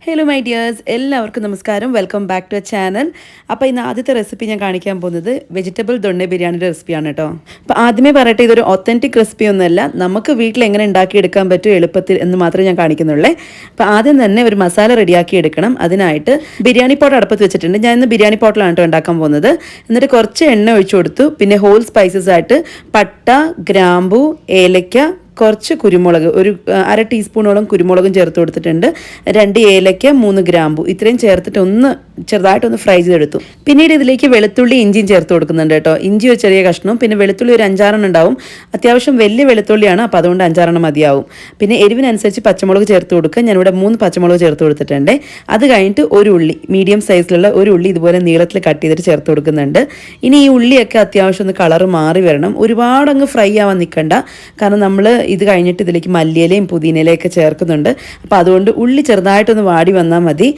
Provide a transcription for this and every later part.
Hello my dears, എല്ലാവർക്കും നമസ്കാരം. Welcome back to a channel. അപ്പോൾ ഇന്ന് ആദ്യത്തെ റെസിപ്പി ഞാൻ കാണിക്കാൻ പോകുന്നത് വെജിറ്റബിൾ ദൊണ്ണ ബിരിയാണിയുടെ റെസിപ്പിയാണ് കേട്ടോ. അപ്പോൾ ആദ്യമേ പറയട്ടെ, ഇതൊരു ഒത്തൻറ്റിക് റെസിപ്പി ഒന്നുമല്ല, നമുക്ക് വീട്ടിൽ എങ്ങനെ ഉണ്ടാക്കിയെടുക്കാൻ പറ്റും എളുപ്പത്തിൽ എന്ന് മാത്രമേ ഞാൻ കാണിക്കുന്നുള്ളൂ. അപ്പോൾ ആദ്യം തന്നെ ഒരു മസാല റെഡിയാക്കി എടുക്കണം. അതിനായിട്ട് ബിരിയാണി പോട്ട് അടുപ്പത്ത് വെച്ചിട്ടുണ്ട്. ഞാൻ ഇന്ന് ബിരിയാണി പോട്ടിലാണ് കേട്ടോ ഉണ്ടാക്കാൻ പോകുന്നത്. എന്നിട്ട് കുറച്ച് എണ്ണ ഒഴിച്ചു കൊടുത്തു. പിന്നെ ഹോൾ സ്പൈസസ് ആയിട്ട് പട്ട, ഗ്രാമ്പു, ഏലക്ക, കുറച്ച് കുരുമുളക്, ഒരു അര ടീസ്പൂണോളം കുരുമുളകും ചേർത്ത് കൊടുത്തിട്ടുണ്ട്. 2 ഏലയ്ക്ക, 3 ഗ്രാമ്പു, ഇത്രയും ചേർത്തിട്ട് ചെറുതായിട്ടൊന്ന് ഫ്രൈ ചെയ്തെടുത്തു. പിന്നീട് ഇതിലേക്ക് വെളുത്തുള്ളി, ഇഞ്ചിയും ചേർത്ത് കൊടുക്കുന്നുണ്ട് കേട്ടോ. ഇഞ്ചി ഒരു ചെറിയ കഷ്ണവും പിന്നെ വെളുത്തുള്ളി ഒരു 5-6 ഉണ്ടാവും. അത്യാവശ്യം വലിയ വെളുത്തുള്ളിയാണ്, അപ്പോൾ അതുകൊണ്ട് 5-6 മതിയാവും. പിന്നെ എരിവിനനുസരിച്ച് പച്ചമുളക് ചേർത്ത് കൊടുക്കുക. ഞാനിവിടെ 3 പച്ചമുളക് ചേർത്ത് കൊടുത്തിട്ടുണ്ട്. അത് കഴിഞ്ഞിട്ട് ഒരു ഉള്ളി, മീഡിയം സൈസിലുള്ള ഒരു ഉള്ളി ഇതുപോലെ നീളത്തിൽ കട്ട് ചെയ്തിട്ട് ചേർത്ത് കൊടുക്കുന്നുണ്ട്. ഇനി ഈ ഉള്ളിയൊക്കെ അത്യാവശ്യം ഒന്ന് കളറ് മാറി വരണം. ഒരുപാട് അങ്ങ് ഫ്രൈ ആവാൻ നിൽക്കണ്ട, കാരണം നമ്മൾ ഇത് കഴിഞ്ഞിട്ട് ഇതിലേക്ക് മല്ലിയിലയും പുതിനയിലയൊക്കെ ചേർക്കുന്നുണ്ട്. അപ്പോൾ അതുകൊണ്ട് ഉള്ളി ചെറുതായിട്ടൊന്ന് വാടി വന്നാൽ മതി.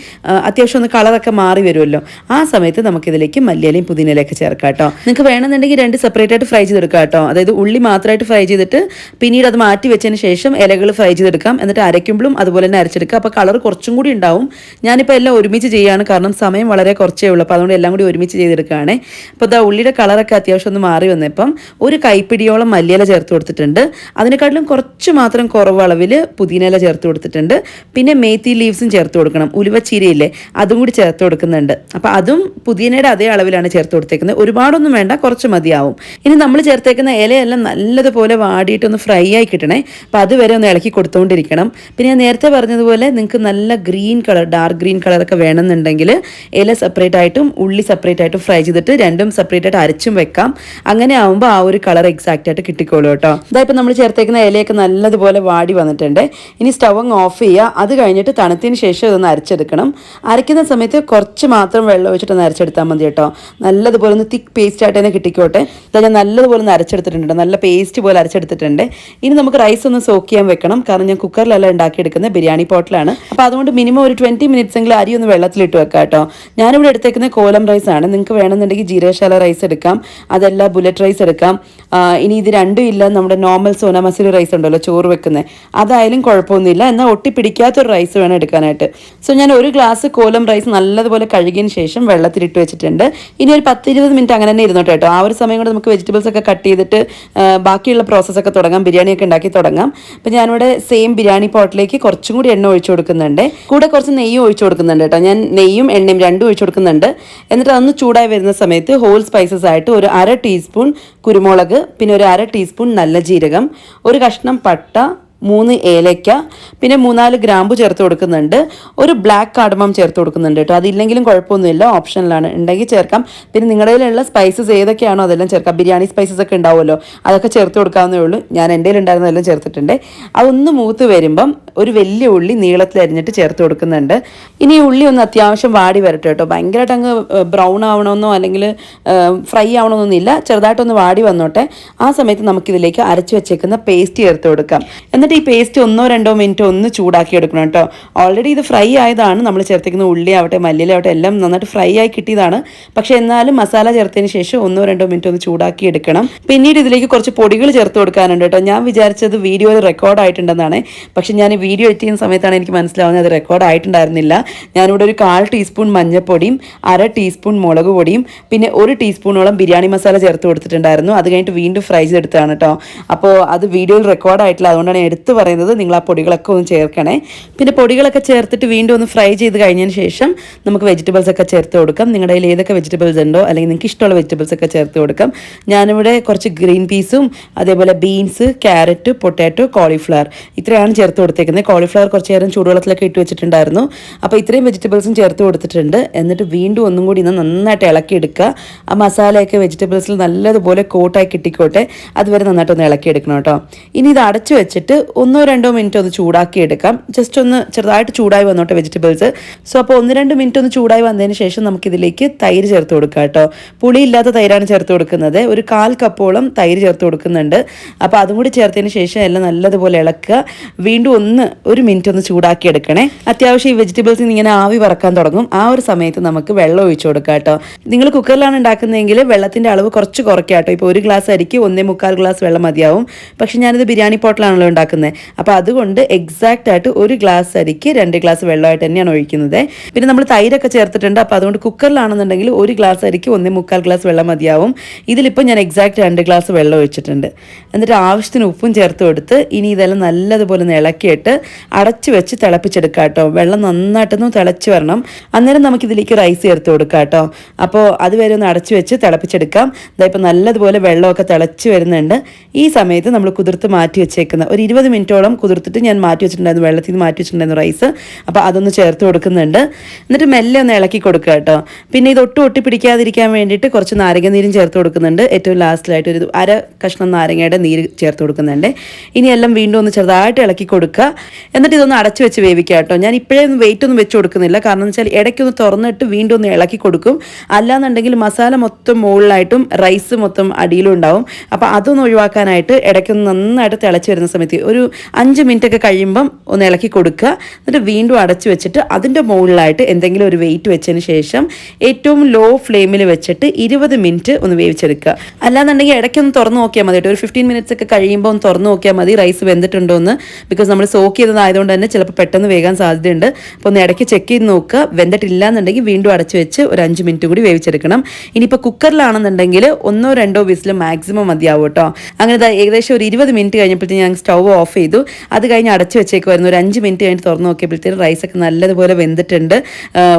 അത്യാവശ്യം ഒന്ന് കളറൊക്കെ മാറി വരുമല്ലോ, ആ സമയത്ത് നമുക്കിതിലേക്ക് മല്ലിയിലയും പുതിനയിലയൊക്കെ ചേർക്കാം കേട്ടോ. നിങ്ങൾക്ക് വേണമെന്നുണ്ടെങ്കിൽ 2 സെപ്പറേറ്റ് ആയിട്ട് ഫ്രൈ ചെയ്തെടുക്കാം കേട്ടോ. അതായത് ഉള്ളി മാത്രമായിട്ട് ഫ്രൈ ചെയ്തിട്ട് പിന്നീട് അത് മാറ്റി വെച്ചതിന് ശേഷം ഇലകൾ ഫ്രൈ ചെയ്തെടുക്കാം. എന്നിട്ട് അരയ്ക്കുമ്പോഴും അതുപോലെ തന്നെ അരച്ചെടുക്കുക. അപ്പോൾ കളർ കുറച്ചും കൂടി ഉണ്ടാവും. ഞാനിപ്പോൾ എല്ലാം ഒരുമിച്ച് ചെയ്യുകയാണ്, കാരണം സമയം വളരെ കുറച്ചേ ഉള്ളൂ. അപ്പോൾ അതുകൊണ്ട് എല്ലാം കൂടി ഒരുമിച്ച് ചെയ്തെടുക്കുകയാണ്. അപ്പോൾ ഇതാ ഉള്ളിയുടെ കളറൊക്കെ അത്യാവശ്യം ഒന്ന് മാറി വന്നപ്പം ഒരു കൈപ്പിടിയോളം മല്ലിയില ചേർത്ത് കൊടുത്തിട്ടുണ്ട്. അതിനെക്കാട്ടിലും കുറച്ച് മാത്രം കുറവ് അളവിൽ പുതിനയില ചേർത്ത് കൊടുത്തിട്ടുണ്ട്. പിന്നെ മേത്തി ലീവ്സും ചേർത്ത് കൊടുക്കണം. ഉലുവച്ചീരയില്ലേ, അതും കൂടി ചേർത്ത് കൊടുക്കുന്നുണ്ട്. അപ്പോൾ അതും പുതിനയുടെ അതേ അളവിലാണ് ചേർത്ത് കൊടുത്തേക്കുന്നത്. ഒരുപാടൊന്നും വേണ്ട, കുറച്ച് മതിയാവും. ഇനി നമ്മൾ ചേർത്തേക്കുന്ന ഇലയെല്ലാം നല്ലതുപോലെ വാടിയിട്ടൊന്ന് ഫ്രൈ ആയി കിട്ടണേ. അപ്പോൾ അതുവരെ ഒന്ന് ഇളക്കി കൊടുത്തുകൊണ്ടിരിക്കണം. പിന്നെ ഞാൻ നേരത്തെ പറഞ്ഞതുപോലെ നിങ്ങൾക്ക് നല്ല ഗ്രീൻ കളർ, ഡാർക്ക് ഗ്രീൻ കളറൊക്കെ വേണമെന്നുണ്ടെങ്കിൽ ഇല സെപ്പറേറ്റ് ആയിട്ടും ഉള്ളി സെപ്പറേറ്റ് ആയിട്ടും ഫ്രൈ ചെയ്തിട്ട് രണ്ടും സെപ്പറേറ്റ് ആയിട്ട് അരച്ചും വെക്കാം. അങ്ങനെ ആകുമ്പോൾ ആ ഒരു കളർ എക്സാക്റ്റ് ആയിട്ട് കിട്ടിക്കോളൂ കേട്ടോ. ഇതായപ്പോൾ നമ്മൾ ചേർത്തേക്കുന്ന ഇലയൊക്കെ നല്ലതുപോലെ വാടി വന്നിട്ടുണ്ട്. ഇനി സ്റ്റവ് അങ്ങ് ഓഫ് ചെയ്യുക. അത് കഴിഞ്ഞിട്ട് തണുത്തതിന് ശേഷം ഇതൊന്ന് അരച്ചെടുക്കണം. അരയ്ക്കുന്ന സമയത്ത് കുറച്ച് മാത്രം വെള്ളം ഒഴിച്ചിട്ടൊന്ന് അരച്ചെടുത്താൽ മതി കേട്ടോ. നല്ലതുപോലെ ഒന്ന് തിക്ക് പേസ്റ്റ് ആയിട്ട് തന്നെ കിട്ടിക്കോട്ടെ. ഇതാ ഞാൻ നല്ലതുപോലെ ഒന്ന് അരച്ചെടുത്തിട്ടുണ്ട്, നല്ല പേസ്റ്റ് പോലെ അരച്ചെടുത്തിട്ടുണ്ട്. ഇനി നമുക്ക് റൈസ് ഒന്ന് സോക്ക് ചെയ്യാൻ വെക്കണം, കാരണം ഞാൻ കുക്കറിലല്ല ഉണ്ടാക്കിയെടുക്കുന്നത്, ബിരിയാണി പോട്ടിലാണ്. അപ്പോൾ അതുകൊണ്ട് മിനിമം ഒരു 20 മിനിറ്റ്സ് എങ്കിലും അരി ഒന്ന് വെള്ളത്തിലിട്ട് വെക്കാം കേട്ടോ. ഞാനിവിടെ എടുത്തേക്കുന്നത് കോലം റൈസ് ആണ്. നിങ്ങൾക്ക് വേണമെന്നുണ്ടെങ്കിൽ ജീരകശാല റൈസ് എടുക്കാം, അതല്ല ബുള്ളറ്റ് റൈസ് എടുക്കാം. ഇനി ഇത് രണ്ടും ഇല്ല, നമ്മുടെ നോർമൽ സോന മസൂരി റൈസ് ഉണ്ടല്ലോ, ചോറ് വെക്കുന്നത്, അതായാലും കുഴപ്പമൊന്നുമില്ല. എന്നാൽ ഒട്ടിപ്പിടിക്കാത്തൊരു റൈസ് വേണം എടുക്കാനായിട്ട്. സോ ഞാൻ ഒരു ഗ്ലാസ് കോലം റൈസ് നല്ലതുപോലെ കഴുകിയതിന് ശേഷം വെള്ളത്തിലിട്ട് വെച്ചിട്ടുണ്ട്. ഇനി ഒരു 10-20 മിനിറ്റ് അങ്ങനെ തന്നെ ഇരുന്നോട്ടെ കേട്ടോ. ആ ഒരു സമയം കൊണ്ട് നമുക്ക് വെജിറ്റബിൾസ് ഒക്കെ കട്ട് ചെയ്തിട്ട് ബാക്കിയുള്ള പ്രോസസ്സൊക്കെ തുടങ്ങാം, ബിരിയാണിയൊക്കെ ഉണ്ടാക്കി തുടങ്ങാം. അപ്പോൾ ഞാനിവിടെ സെയിം ബിരിയാണി പോട്ടിലേക്ക് കുറച്ചും കൂടി എണ്ണ ഒഴിച്ചു കൊടുക്കുന്നുണ്ട്. കൂടെ കുറച്ച് നെയ്യും ഒഴിച്ചു കൊടുക്കുന്നുണ്ട് കേട്ടോ. ഞാൻ നെയ്യും എണ്ണയും രണ്ടും ഒഴിച്ചു കൊടുക്കുന്നുണ്ട്. എന്നിട്ട് അതൊന്ന് ചൂടായി വരുന്ന സമയത്ത് ഹോൾ സ്പൈസസ് ആയിട്ട് ഒരു 1/2 ടീസ്പൂൺ കുരുമുളക്, പിന്നെ ഒരു 1/2 ടീസ്പൂൺ നല്ല ജീരകം, ഒരു കഷ്ണം പട്ട, 3 ഏലയ്ക്ക, പിന്നെ 3-4 ഗ്രാമ്പു ചേർത്ത് കൊടുക്കുന്നുണ്ട്. ഒരു ബ്ലാക്ക് കാർഡമം ചേർത്ത് കൊടുക്കുന്നുണ്ട് കേട്ടോ. അതില്ലെങ്കിലും കുഴപ്പമൊന്നുമില്ല, ഓപ്ഷനിലാണ്, ഉണ്ടെങ്കിൽ ചേർക്കാം. പിന്നെ നിങ്ങളുടെ കയ്യിലുള്ള സ്പൈസസ് ഏതൊക്കെയാണോ അതെല്ലാം ചേർക്കാം. ബിരിയാണി സ്പൈസസ് ഒക്കെ ഉണ്ടാവുമല്ലോ, അതൊക്കെ ചേർത്ത് കൊടുക്കാവുന്നേ ഉള്ളൂ. ഞാൻ എൻ്റെ കയ്യിലുണ്ടായിരുന്നതെല്ലാം ചേർത്തിട്ടുണ്ട്. അതൊന്ന് മൂത്ത് വരുമ്പം ഒരു വലിയ ഉള്ളി നീളത്തിൽ അരിഞ്ഞിട്ട് ചേർത്ത് കൊടുക്കുന്നുണ്ട്. ഇനി ഈ ഉള്ളി ഒന്ന് അത്യാവശ്യം വാടി വരട്ടെ കേട്ടോ. ഭയങ്കരമായിട്ട് അങ്ങ് ബ്രൗൺ ആവണമെന്നോ അല്ലെങ്കിൽ ഫ്രൈ ആവണമെന്നൊന്നുമില്ല, ചെറുതായിട്ടൊന്ന് വാടി വന്നോട്ടെ. ആ സമയത്ത് നമുക്കിതിലേക്ക് അരച്ച് വെച്ചേക്കുന്ന പേസ്റ്റ് ചേർത്ത് കൊടുക്കാം. എന്നിട്ട് ഈ പേസ്റ്റ് 1-2 മിനിറ്റ് ഒന്ന് ചൂടാക്കി എടുക്കണം കേട്ടോ. ഓൾറെഡി ഇത് ഫ്രൈ ആയതാണ്, നമ്മൾ ചേർത്തേക്കുന്ന ഉള്ളി ആവട്ടെ മല്ലിയില ആവട്ടെ എല്ലാം നന്നായിട്ട് ഫ്രൈ ആയി കിട്ടിയതാണ്. പക്ഷേ എന്നാലും മസാല ചേർത്തതിന് ശേഷം 1-2 മിനിറ്റ് ഒന്ന് ചൂടാക്കി എടുക്കണം. പിന്നീട് ഇതിലേക്ക് കുറച്ച് പൊടികൾ ചേർത്ത് കൊടുക്കാനുണ്ട് കേട്ടോ. ഞാൻ വിചാരിച്ചത് വീഡിയോയിൽ റെക്കോർഡ് ആയിട്ടുണ്ടെന്നാണ്, പക്ഷേ ഞാൻ വീഡിയോ എഡിറ്റ് ചെയ്യുന്ന സമയത്താണ് എനിക്ക് മനസ്സിലാവുന്നത് അത് റെക്കോർഡ് ആയിട്ടുണ്ടായിരുന്നില്ല. ഞാനിവിടെ ഒരു 1/4 ടീസ്പൂൺ മഞ്ഞൾപ്പൊടിയും 1/2 ടീസ്പൂൺ മുളക് പൊടിയും പിന്നെ 1 ടീസ്പൂണോളം ബിരിയാണി മസാല ചേർത്ത് കൊടുത്തിട്ടുണ്ടായിരുന്നു. അത് കഴിഞ്ഞിട്ട് വീണ്ടും ഫ്രൈ ചെയ്തെടുത്തതാണ് കേട്ടോ. അപ്പോൾ അത് വീഡിയോയിൽ റെക്കോർഡ് ആയിട്ടില്ല, അതുകൊണ്ടാണ് എടുത്ത് പറയുന്നത്. നിങ്ങൾ ആ പൊടികളൊക്കെ ഒന്ന് ചേർക്കണേ. പിന്നെ പൊടികളൊക്കെ ചേർത്തിട്ട് വീണ്ടും ഒന്ന് ഫ്രൈ ചെയ്ത് കഴിഞ്ഞതിന് ശേഷം നമുക്ക് വെജിറ്റബിൾസ് ഒക്കെ ചേർത്ത് കൊടുക്കാം. നിങ്ങളുടെ കയ്യിൽ ഏതൊക്കെ വെജിറ്റബിൾസ് ഉണ്ടോ അല്ലെങ്കിൽ നിങ്ങൾക്ക് ഇഷ്ടമുള്ള വെജിറ്റബിൾസ് ഒക്കെ ചേർത്ത് കൊടുക്കാം. ഞാനിവിടെ കുറച്ച് ഗ്രീൻ പീസും അതേപോലെ ബീൻസ്, ക്യാരറ്റ്, പൊട്ടാറ്റോ, കോളിഫ്ലവർ ഇത്രയാണ് ചേർത്ത് കൊടുത്തേക്കുന്നത്. കോളിഫ്ലവർ കുറച്ച് നേരം ചൂടുവെള്ളത്തിലൊക്കെ ഇട്ട് വെച്ചിട്ടുണ്ടായിരുന്നു. അപ്പോൾ ഇത്രയും വെജിറ്റബിൾസും ചേർത്ത് കൊടുത്തിട്ടുണ്ട്. എന്നിട്ട് വീണ്ടും ഒന്നും കൂടി ഇന്ന് നന്നായിട്ട് ഇളക്കിയെടുക്കുക. ആ മസാലയൊക്കെ വെജിറ്റബിൾസിൽ നല്ലതുപോലെ കോട്ടായി കിട്ടിക്കോട്ടെ, അതുവരെ നന്നായിട്ടൊന്ന് ഇളക്കിയെടുക്കണം കേട്ടോ. ഇനി ഇത് അടച്ചു വെച്ചിട്ട് 1-2 മിനിറ്റ് ഒന്ന് ചൂടാക്കി എടുക്കാം. ജസ്റ്റ് ഒന്ന് ചെറുതായിട്ട് ചൂടായി വന്നോട്ടെ വെജിറ്റബിൾസ്. സോ അപ്പോൾ 1-2 മിനിറ്റ് ഒന്ന് ചൂടായി വന്നതിന് ശേഷം നമുക്കിതിലേക്ക് തൈര് ചേർത്ത് കൊടുക്കാം കേട്ടോ. പുളിയില്ലാത്ത തൈരാണ് ചേർത്ത് കൊടുക്കുന്നത്. ഒരു 1/4 കപ്പോളം തൈര് ചേർത്ത് കൊടുക്കുന്നുണ്ട്. അപ്പോൾ അതും കൂടി ചേർത്തതിന് ശേഷം എല്ലാം നല്ലതുപോലെ ഇളക്കുക. വീണ്ടും 1 മിനിറ്റ് ഒന്ന് ചൂടാക്കി എടുക്കണേ. അത്യാവശ്യം ഈ വെജിറ്റബിൾസിൽ നിന്ന് ഇങ്ങനെ ആവി പറക്കാൻ തുടങ്ങും. ആ ഒരു സമയത്ത് നമുക്ക് വെള്ളം ഒഴിച്ചു കൊടുക്കാം കേട്ടോ. നിങ്ങൾ കുക്കറിലാണ് ഉണ്ടാക്കുന്നതെങ്കിൽ വെള്ളത്തിൻ്റെ അളവ് കുറച്ച് കുറയ്ക്കാം കേട്ടോ. ഇപ്പോൾ 1 ഗ്ലാസ് അരിക്ക് 1.25 ഗ്ലാസ് വെള്ളം മതിയാവും. പക്ഷേ ഞാനിത് ബിരിയാണി പോട്ടിലാണല്ലോ ഉണ്ടാക്കുന്നത്, വെക്കുന്നത്. അപ്പോൾ അതുകൊണ്ട് എക്സാക്റ്റ് ആയിട്ട് 1 ഗ്ലാസ് അരിക്ക് 2 ഗ്ലാസ് വെള്ളമായിട്ട് തന്നെയാണ് ഒഴിക്കുന്നത്. പിന്നെ നമ്മൾ തൈരൊക്കെ ചേർത്തിട്ടുണ്ട്. അപ്പോൾ അതുകൊണ്ട് കുക്കറിലാണെന്നുണ്ടെങ്കിൽ 1 ഗ്ലാസ് അരിക്ക് 1.25 ഗ്ലാസ് വെള്ളം മതിയാവും. ഇതിലിപ്പോൾ ഞാൻ എക്സാക്റ്റ് 2 ഗ്ലാസ് വെള്ളം ഒഴിച്ചിട്ടുണ്ട്. എന്നിട്ട് ആവശ്യത്തിന് ഉപ്പും ചേർത്ത് കൊടുത്ത് ഇനി ഇതെല്ലാം നല്ലതുപോലെ ഒന്ന് ഇളക്കിയിട്ട് അടച്ചു വെച്ച് തിളപ്പിച്ചെടുക്കാം കേട്ടോ. വെള്ളം നന്നായിട്ടൊന്ന് തിളച്ച് വരണം. അന്നേരം നമുക്കിതിലേക്ക് റൈസ് ചേർത്ത് കൊടുക്കാം കേട്ടോ. അപ്പോൾ അതുവരെ ഒന്ന് അടച്ചു വെച്ച് തിളപ്പിച്ചെടുക്കാം. ഇതായിപ്പോൾ നല്ലതുപോലെ വെള്ളമൊക്കെ തിളച്ച് വരുന്നുണ്ട്. ഈ സമയത്ത് നമ്മൾ കുതിർത്ത് മാറ്റി വെച്ചേക്കുന്ന ഒരു 20 മിനിറ്റോളം കുതിർത്തിട്ട് ഞാൻ മാറ്റി വെച്ചിട്ടുണ്ടായിരുന്നു, വെള്ളത്തിൽ നിന്ന് മാറ്റി വെച്ചിട്ടുണ്ടായിരുന്നു റൈസ്. അപ്പോൾ അതൊന്ന് ചേർത്ത് കൊടുക്കുന്നുണ്ട്. എന്നിട്ട് മെല്ലെ ഒന്ന് ഇളക്കി കൊടുക്കുക കേട്ടോ. പിന്നെ ഇത് ഒട്ടി പിടിക്കാതിരിക്കാൻ വേണ്ടിയിട്ട് കുറച്ച് നാരങ്ങ നീരും ചേർത്ത് കൊടുക്കുന്നുണ്ട്. ഏറ്റവും ലാസ്റ്റിലായിട്ട് ഒരു 1/2 കഷ്ണം നാരങ്ങയുടെ നീര് ചേർത്ത് കൊടുക്കുന്നുണ്ട്. ഇനി എല്ലാം വീണ്ടും ഒന്ന് ചെറുതായിട്ട് ഇളക്കി കൊടുക്കുക. എന്നിട്ട് ഇതൊന്ന് അടച്ചു വെച്ച് വേവിക്കുക കേട്ടോ. ഞാൻ ഇപ്പോഴേ ഒന്നും വെയിറ്റ് ഒന്നും വെച്ച് കൊടുക്കുന്നില്ല. കാരണം എന്ന് വെച്ചാൽ ഇടയ്ക്കൊന്ന് തുറന്നിട്ട് വീണ്ടും ഒന്ന് ഇളക്കി കൊടുക്കും. അല്ലാന്നുണ്ടെങ്കിൽ മസാല മൊത്തം മുകളിലായിട്ടും റൈസ് മൊത്തം അടിയിലും ഉണ്ടാവും. അപ്പോൾ അതൊന്ന് ഒഴിവാക്കാനായിട്ട് ഇടയ്ക്കൊന്ന് നന്നായിട്ട് തിളച്ച് വരുന്ന സമയത്ത് ഒരു 5 മിനിറ്റ് ഒക്കെ കഴിയുമ്പം ഒന്ന് ഇളക്കി കൊടുക്കുക. എന്നിട്ട് വീണ്ടും അടച്ചു വെച്ചിട്ട് അതിൻ്റെ മുകളിലായിട്ട് എന്തെങ്കിലും ഒരു വെയിറ്റ് വെച്ചതിന് ശേഷം ഏറ്റവും ലോ ഫ്ലെയിമിൽ വെച്ചിട്ട് 20 മിനിറ്റ് ഒന്ന് വേവിച്ചെടുക്കുക. അല്ലാന്നുണ്ടെങ്കിൽ ഇടയ്ക്കൊന്ന് തുറന്ന് നോക്കിയാൽ മതി കേട്ടോ. ഒരു 15 മിനിറ്റ്സ് ഒക്കെ കഴിയുമ്പോൾ ഒന്ന് തുറന്ന് നോക്കിയാൽ മതി റൈസ് വെന്തിട്ടുണ്ടോ എന്ന്. ബിക്കോസ് നമ്മൾ സോക്ക് ചെയ്തതായതുകൊണ്ട് തന്നെ ചിലപ്പോൾ പെട്ടെന്ന് വേകാൻ സാധ്യതയുണ്ട്. അപ്പോൾ ഒന്ന് ഇടയ്ക്ക് ചെക്ക് ചെയ്ത് നോക്കുക. വെന്തിട്ടില്ല എന്നുണ്ടെങ്കിൽ വീണ്ടും അടച്ചു വെച്ച് ഒരു 5 മിനിറ്റ് കൂടി വേവിച്ചെടുക്കണം. ഇനിയിപ്പോൾ കുക്കറിലാണെന്നുണ്ടെങ്കിൽ 1-2 വിസിൽ മാക്സിമം മതിയാവും കേട്ടോ. അങ്ങനെ ഏകദേശം ഒരു 20 മിനിറ്റ് കഴിഞ്ഞപ്പോഴത്തേക്കും ഞാൻ സ്റ്റൗ ഓഫ് ചെയ്തു. അത് കഴിഞ്ഞ് അടച്ചു വെച്ചേക്കുമായിരുന്നു. ഒരു 5 മിനിറ്റ് കഴിഞ്ഞ് തുറന്ന് നോക്കിയപ്പോഴത്തേക്കും റൈസൊക്കെ നല്ലതുപോലെ വെന്തിട്ടുണ്ട്.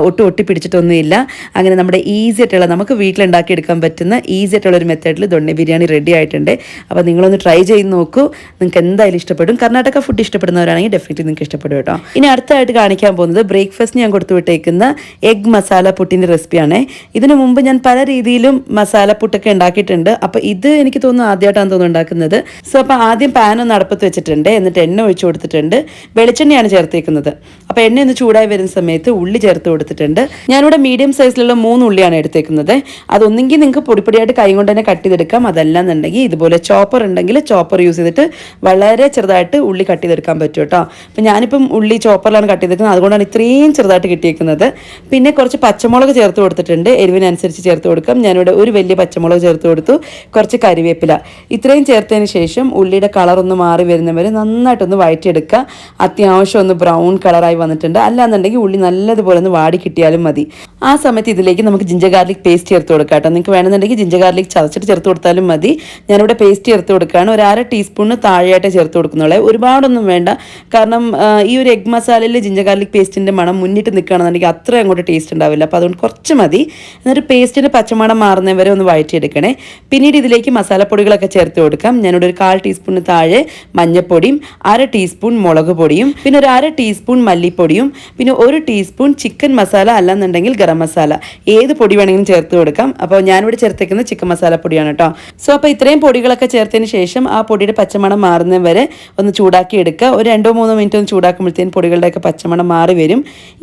ഒട്ടി പിടിച്ചിട്ടൊന്നുമില്ല. അങ്ങനെ നമ്മുടെ ഈസി ആയിട്ടുള്ള നമുക്ക് വീട്ടിലുണ്ടാക്കിയെടുക്കാൻ പറ്റുന്ന ഈസി ആയിട്ടുള്ള ഒരു മെത്തേഡിൽ ദൊണ്ണെ ബിരിയാണി റെഡി ആയിട്ടുണ്ട്. അപ്പോൾ നിങ്ങളൊന്ന് ട്രൈ ചെയ്ത് നോക്കൂ. നിങ്ങൾക്ക് എന്തായാലും ഇഷ്ടപ്പെടും. കർണാടക ഫുഡ് ഇഷ്ടപ്പെടുന്നവരാണെങ്കിൽ ഡെഫിനറ്റ്ലി നിങ്ങൾക്ക് ഇഷ്ടപ്പെടും കേട്ടോ. ഇനി അടുത്തായിട്ട് കാണിക്കാൻ പോകുന്നത് ബ്രേക്ക്ഫാസ്റ്റിന് ഞാൻ കൊടുത്തു വിട്ടേക്കുന്ന എഗ് മസാല പുട്ടിൻ്റെ റെസിപ്പിയാണ്. ഇതിനു മുമ്പ് ഞാൻ പല രീതിയിലും മസാല പുട്ടൊക്കെ ഉണ്ടാക്കിയിട്ടുണ്ട്. അപ്പോൾ ഇത് എനിക്ക് തോന്നുന്നു ആദ്യമായിട്ടാണ് തോന്നുന്നു ഉണ്ടാക്കുന്നത്. സോ അപ്പോൾ ആദ്യം പാൻ ഒന്ന് അടുപ്പത്ത് വെച്ചിട്ടുണ്ട്. എന്നിട്ട് എണ്ണ ഒഴിച്ചു കൊടുത്തിട്ടുണ്ട്. വെളിച്ചെണ്ണയാണ് ചേർത്തേക്കുന്നത്. അപ്പോൾ എണ്ണ ഒന്ന് ചൂടായി വരുന്ന സമയത്ത് ഉള്ളി ചേർത്ത് കൊടുത്തിട്ടുണ്ട്. ഞാനിവിടെ മീഡിയം സൈസിലുള്ള 3 ഉള്ളിയാണ് എടുത്തേക്കുന്നത്. അതൊന്നെങ്കിൽ നിങ്ങൾക്ക് പൊടിപ്പൊടിയായിട്ട് കൈ കൊണ്ട് തന്നെ കട്ട് ചെയ്തെടുക്കാം. അതല്ലാന്നുണ്ടെങ്കിൽ ഇതുപോലെ ചോപ്പർ ഉണ്ടെങ്കിൽ ചോപ്പർ യൂസ് ചെയ്തിട്ട് വളരെ ചെറുതായിട്ട് ഉള്ളി കട്ട് ചെയ്തെടുക്കാൻ പറ്റും കേട്ടോ. അപ്പോൾ ഞാനിപ്പം ഉള്ളി ചോപ്പറിലാണ് കട്ട് ചെയ്തിരിക്കുന്നത്. അതുകൊണ്ടാണ് ഇത്രയും ചെറുതായിട്ട് കിട്ടിയേക്കുന്നത്. പിന്നെ കുറച്ച് പച്ചമുളക് ചേർത്ത് കൊടുത്തിട്ടുണ്ട്. എരിവിനനുസരിച്ച് ചേർത്ത് കൊടുക്കാം. ഞാനിവിടെ ഒരു വലിയ പച്ചമുളക് ചേർത്ത് കൊടുത്തു. കുറച്ച് കരിവേപ്പില ഇത്രയും ചേർത്തതിന് ശേഷം ഉള്ളിയുടെ കളർ ഒന്ന് മാറി വരുന്നവരെ നന്നായിട്ടൊന്ന് വഴറ്റിയെടുക്കുക. അത്യാവശ്യം ഒന്ന് ബ്രൗൺ കളറായി വന്നിട്ടുണ്ട്. അല്ലാന്നുണ്ടെങ്കിൽ ഉള്ളി നല്ലതുപോലെ ഒന്ന് വാടി കിട്ടിയാലും മതി. ആ സമയത്ത് ഇതിലേക്ക് നമുക്ക് ജിഞ്ചർ ഗാർലിക് പേസ്റ്റ് ചേർത്ത് കൊടുക്കാം കേട്ടോ. നിങ്ങൾക്ക് വേണമെന്നുണ്ടെങ്കിൽ ജിഞ്ചർ ഗാർലിക് ചതച്ചിട്ട് ചേർത്ത് കൊടുത്താലും മതി. ഞാനിവിടെ പേസ്റ്റ് ചേർത്ത് കൊടുക്കുകയാണ്. ഒരു 1/2 ടീസ്പൂണ് താഴെയായിട്ട് ചേർത്ത് കൊടുക്കുന്നുള്ളൂ. ഒരുപാടൊന്നും വേണ്ട. കാരണം ഈ ഒരു എഗ് മസാലയിൽ ജിഞ്ചർ ഗാർലിക് പേസ്റ്റിൻ്റെ മണം മുന്നിട്ട് നിൽക്കുകയാണെന്നുണ്ടെങ്കിൽ അത്ര അങ്ങോട്ട് ടേസ്റ്റ് ഉണ്ടാവില്ല. അപ്പോൾ അതുകൊണ്ട് കുറച്ച് മതി. എന്നിട്ട് പേസ്റ്റിൻ്റെ പച്ചമണം മാറുന്നവരെ ഒന്ന് വഴറ്റിയെടുക്കണേ. പിന്നീട് ഇതിലേക്ക് മസാലപ്പൊടികളൊക്കെ ചേർത്ത് കൊടുക്കാം. ഞാനിവിടെ ഒരു 1/4 ടീസ്പൂണ് താഴെ മഞ്ഞൾപ്പൊടിയും 1/2 ടീസ്പൂൺ മുളക് പൊടിയും പിന്നെ ഒരു 1/2 ടീസ്പൂൺ മല്ലിപ്പൊടിയും പിന്നെ 1 ടീസ്പൂൺ ചിക്കൻ മസാല അല്ലെന്നുണ്ടെങ്കിൽ ഗരം മസാല ഏത് പൊടി വേണമെങ്കിലും ചേർത്ത് കൊടുക്കാം. അപ്പോൾ ഞാനിവിടെ ചേർത്തേക്കുന്നത് ചിക്കൻ മസാല പൊടിയാണ് കേട്ടോ. സോ അപ്പോൾ ഇത്രയും പൊടികളൊക്കെ ചേർത്തതിന് ശേഷം ആ പൊടിയുടെ പച്ചമണം മാറുന്നവരെ ഒന്ന് ചൂടാക്കി എടുക്കുക. ഒരു 2-3 മിനിറ്റ് ഒന്ന് ചൂടാക്കുമ്പോഴത്തേക്കും പൊടികളുടെയൊക്കെ പച്ചമണം മാറി വരും.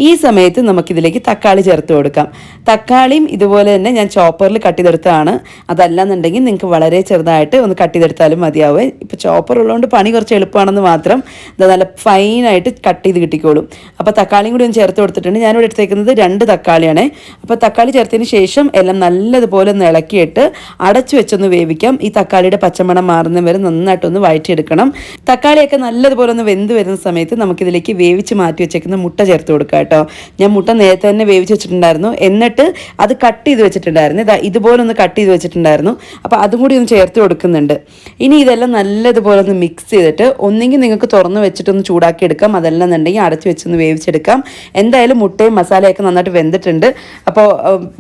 ഈ സമയത്ത് നമുക്കിതിലേക്ക് തക്കാളി ചേർത്ത് കൊടുക്കാം. തക്കാളിയും ഇതുപോലെ തന്നെ ഞാൻ ചോപ്പറിൽ കട്ട് ചെയ്തെടുത്തതാണ്. അതല്ലാന്നുണ്ടെങ്കിൽ നിങ്ങൾക്ക് വളരെ ചെറുതായിട്ട് ഒന്ന് കട്ട് ചെയ്തെടുത്താലും മതിയാവും. ഇപ്പോൾ ചോപ്പർ ഉള്ളതുകൊണ്ട് പണി കുറച്ച് എളുപ്പമാണെന്ന് മാത്രം. ഇത് നല്ല ഫൈനായിട്ട് കട്ട് ചെയ്ത് കിട്ടിക്കോളും. അപ്പോൾ തക്കാളിയും കൂടി ഒന്ന് ചേർത്ത് കൊടുത്തിട്ടുണ്ട്. ഞാനിവിടെ എടുത്തേക്കുന്നത് 2 തക്കാളിയാണ്. അപ്പോൾ തക്കാളി ചേർത്തതിന് ശേഷം എല്ലാം നല്ലതുപോലെ ഒന്ന് ഇളക്കിയിട്ട് അടച്ചു വെച്ചൊന്ന് വേവിക്കാം. ഈ തക്കാളിയുടെ പച്ചമണം മാറുന്നവരെ നന്നായിട്ടൊന്ന് വഴറ്റിയെടുക്കണം. തക്കാളിയൊക്കെ നല്ലതുപോലെ ഒന്ന് വെന്ത് വരുന്ന സമയത്ത് നമുക്കിതിലേക്ക് വേവിച്ച് മാറ്റി വെച്ചേക്കുന്ന മുട്ട ചേർത്ത് കൊടുക്കാം കേട്ടോ. ഞാൻ മുട്ട നേരത്തെ തന്നെ വേവിച്ച് വെച്ചിട്ടുണ്ടായിരുന്നു. എന്നിട്ട് അത് കട്ട് ചെയ്ത് വെച്ചിട്ടുണ്ടായിരുന്നു. ഇതുപോലെ ഒന്ന് കട്ട് ചെയ്ത് വെച്ചിട്ടുണ്ടായിരുന്നു. അപ്പോൾ അതും കൂടി ഒന്ന് ചേർത്ത് കൊടുക്കുന്നുണ്ട്. ഇനി ഇതെല്ലാം നല്ലതുപോലെ ഒന്ന് മിക്സ് ചെയ്തിട്ട് ഒന്നെങ്കിൽ നിങ്ങൾക്ക് തുറന്ന് വെച്ചിട്ടൊന്ന് ചൂടാക്കി എടുക്കാം. അതല്ലെന്നുണ്ടെങ്കിൽ അടച്ചു വെച്ചൊന്ന് വേവിച്ചെടുക്കാം. എന്തായാലും മുട്ടയും മസാലയൊക്കെ നന്നായിട്ട് വെന്തിട്ടുണ്ട്. അപ്പോൾ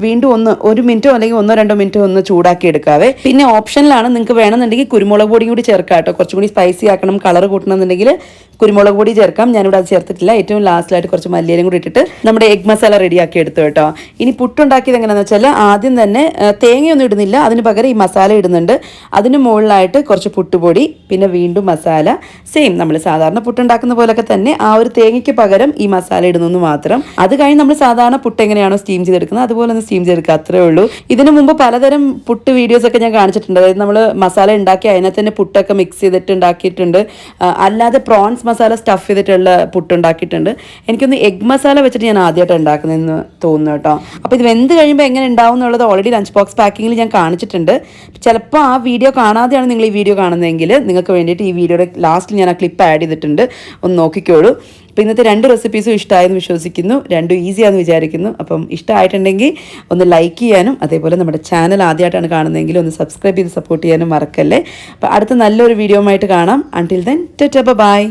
വീണ്ടും 1 മിനിറ്റോ അല്ലെങ്കിൽ 1-2 മിനിറ്റോ ഒന്ന് ചൂടാക്കി എടുക്കാവേ. പിന്നെ ഓപ്ഷനിലാണ്, നിങ്ങൾക്ക് വേണമെന്നുണ്ടെങ്കിൽ കുരുമുളക് പൊടിയും കൂടി ചേർക്കാം കേട്ടോ. കുറച്ചും കൂടി സ്പൈസി ആക്കണം, കളർ കൂട്ടണമെന്നുണ്ടെങ്കിൽ കുരുമുളക് പൊടി ചേർക്കാം. ഞാനിവിടെ അത് ചേർത്തിട്ടില്ല. ഏറ്റവും ലാസ്റ്റിലായിട്ട് കുറച്ച് മല്ലിയിലും കൂടി ഇട്ടിട്ട് നമ്മുടെ എഗ് മസാല റെഡിയാക്കി എടുത്തു കേട്ടോ. ഇനി പുട്ടുണ്ടാക്കിയത് എങ്ങനെയാണെന്ന് വെച്ചാൽ ആദ്യം തന്നെ തേങ്ങയൊന്നും ഇടുന്നില്ല. അതിന് പകരം ഈ മസാല ഇടുന്നുണ്ട്. അതിന് മുകളിലായിട്ട് കുറച്ച് പുട്ടുപൊടി പിന്നെ വീണ്ടും മസാല. സെയിം നമ്മൾ സാധാരണ പുട്ടുണ്ടാക്കുന്ന പോലൊക്കെ തന്നെ ആ ഒരു തേങ്ങയ്ക്ക് പകരം ഈ മസാല ഇടുന്നു മാത്രം. അത് കഴിഞ്ഞ് നമ്മൾ സാധാരണ പുട്ട് എങ്ങനെയാണോ സ്റ്റീം ചെയ്തെടുക്കുന്നത് അതുപോലെ ഒന്ന് സ്റ്റീം ചെയ്തെടുക്കുക. അത്രേ ഉള്ളൂ. ഇതിനു മുമ്പ് പലതരം പുട്ട് വീഡിയോസ് ഒക്കെ ഞാൻ കാണിച്ചിട്ടുണ്ട്. അതായത് നമ്മൾ മസാല ഉണ്ടാക്കി അതിനകത്ത് തന്നെ പുട്ടൊക്കെ മിക്സ് ചെയ്തിട്ട് ഉണ്ടാക്കിയിട്ടുണ്ട്. അല്ലാതെ പ്രോൺസ് മസാല സ്റ്റഫ് ചെയ്തിട്ടുള്ള പുട്ട് ഉണ്ടാക്കിയിട്ടുണ്ട്. എനിക്കൊന്ന് എഗ് മസാല വെച്ചിട്ട് ഞാൻ ആദ്യമായിട്ട് ഉണ്ടാക്കുന്നതെന്ന് തോന്നുന്നു കേട്ടോ. അപ്പോൾ ഇത് വെന്ത് കഴിയുമ്പോൾ എങ്ങനെ ഉണ്ടാവും എന്നുള്ളത് ഓൾറെഡി ലഞ്ച് ബോക്സ് പാക്കിങ്ങിൽ ഞാൻ കാണിച്ചിട്ടുണ്ട്. ചിലപ്പോൾ ആ വീഡിയോ കാണാതെയാണ് നിങ്ങൾ ഈ വീഡിയോ കാണുന്നതെങ്കിൽ നിങ്ങൾക്ക് വേണ്ടിയിട്ട് ഈ വീഡിയോയുടെ ലാസ്റ്റിൽ ഞാൻ ആ ക്ലിപ്പ് ആഡ് ചെയ്തിട്ടുണ്ട്, ഒന്ന് നോക്കിക്കോളൂ. അപ്പോൾ ഇന്നത്തെ 2 റെസിപ്പീസും ഇഷ്ടമായെന്ന് വിശ്വസിക്കുന്നു, 2 ഈസിയാണെന്ന് വിചാരിക്കുന്നു. അപ്പം ഇഷ്ടമായിട്ടുണ്ടെങ്കിൽ ഒന്ന് ലൈക്ക് ചെയ്യാനും അതേപോലെ നമ്മുടെ ചാനൽ ആദ്യമായിട്ടാണ് കാണുന്നതെങ്കിൽ ഒന്ന് സബ്സ്ക്രൈബ് ചെയ്ത് സപ്പോർട്ട് ചെയ്യാനും മറക്കല്ലേ. അപ്പോൾ അടുത്ത നല്ലൊരു വീഡിയോ ആയിട്ട് കാണാം. Until then tata bye.